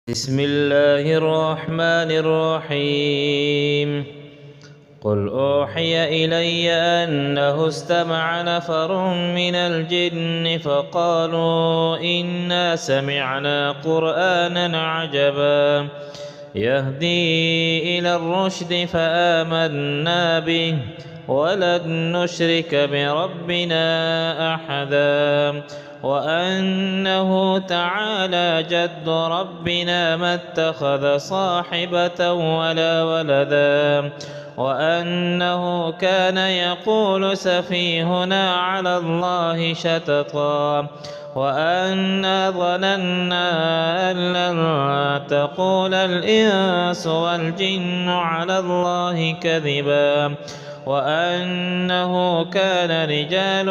بسم الله الرحمن الرحيم. قل أوحي إلي أنه استمع نفر من الجن فقالوا إنا سمعنا قرآنا عجبا يهدي إلى الرشد فآمنا به ولن نشرك بربنا أحدا وأنه تعالى جد ربنا ما اتخذ صاحبة ولا ولدا وأنه كان يقول سفيهنا على الله شططا وأنا ظننا أن لن تقول الإنس والجن على الله كذبا وأنه كان رجال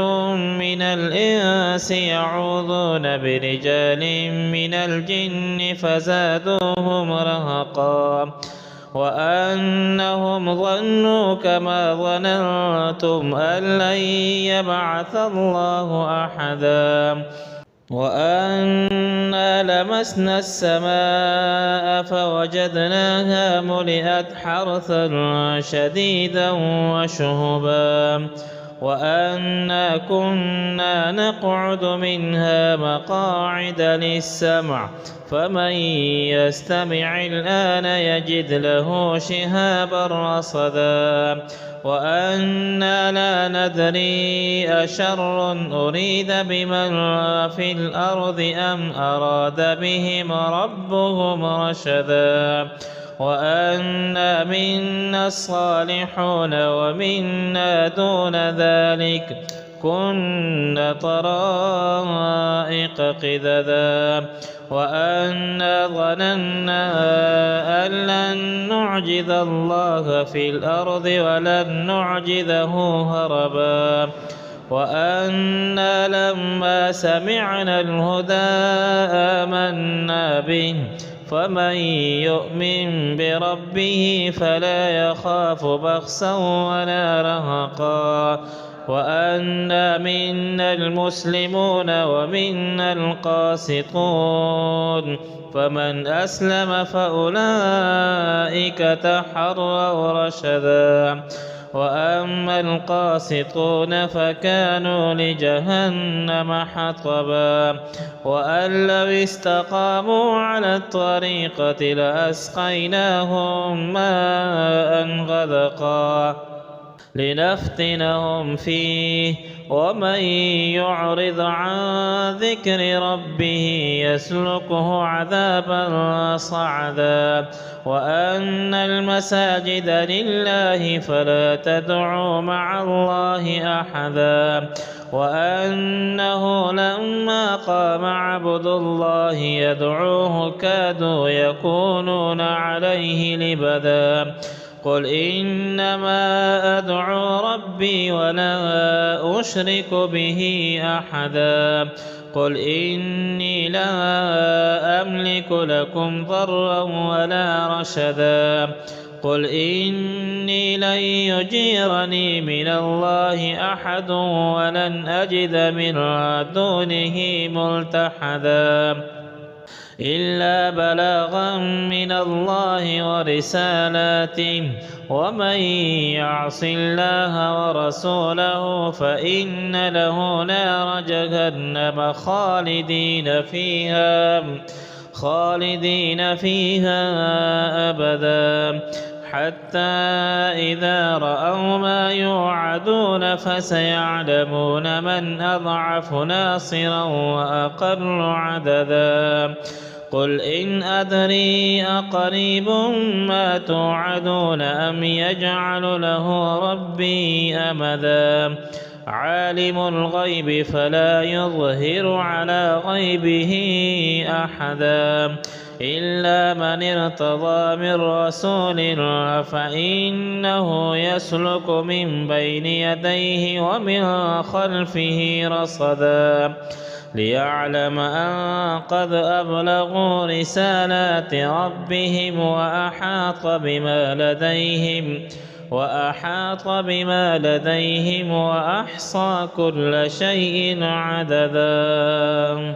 من الإنس يعوذون برجال من الجن فزادوهم رهقا وأنهم ظنوا كما ظننتم أن لن يبعث الله أحدا وأنا لمسنا السماء فوجدناها ملئت حرثا شديدا وشهبا وأنا كنا نقعد منها مقاعد للسمع فمن يستمع الآن يجد له شهابا رصدا وأنا لا ندري أشر أريد بمن في الأرض أم أراد بهم ربهم رشدا وأنا منا الصالحون ومنا دون ذلك كنا طرائق قددا وأنا ظننا أن لن نعجز الله في الأرض ولن نعجزه هربا وأنا لما سمعنا الهدى آمنا به فمن يؤمن بربه فلا يخاف بخسا ولا رهقا وأنا منا المسلمون ومنا القاسطون فمن أسلم فأولئك تحروا رشدا وأما القاسطون فكانوا لجهنم حطبا وأن لو استقاموا على الطريقة لأسقيناهم ماء غدقا لنفتنهم فيه ومن يعرض عن ذكر ربه يسلكه عذابا صعدا وأن المساجد لله فلا تدعوا مع الله أحدا وأنه لما قام عبد الله يدعوه كادوا يكونون عليه لبدا قل إنما أدعو ربي ولا أشرك به أحدا قل إني لا أملك لكم ضرا ولا رشدا قل إني لن يجيرني من الله أحد ولن أجد من دونه ملتحدا إلا بلاغا من الله ورسالاته ومن يعص الله ورسوله فإن له نار جهنم خالدين فيها أبدا حتى إذا رأوا ما يوعدون فسيعلمون من أضعف ناصرا وأقل عددا قل إن أدري أقريب ما توعدون أم يجعل له ربي أمدا عالم الغيب فلا يظهر على غيبه أحدا إلا من ارتضى من رسول فإنه يسلك من بين يديه ومن خلفه رصدا ليعلم أن قد أبلغوا رسالات ربهم وأحاط بما لديهم وأحصى كل شيء عددا.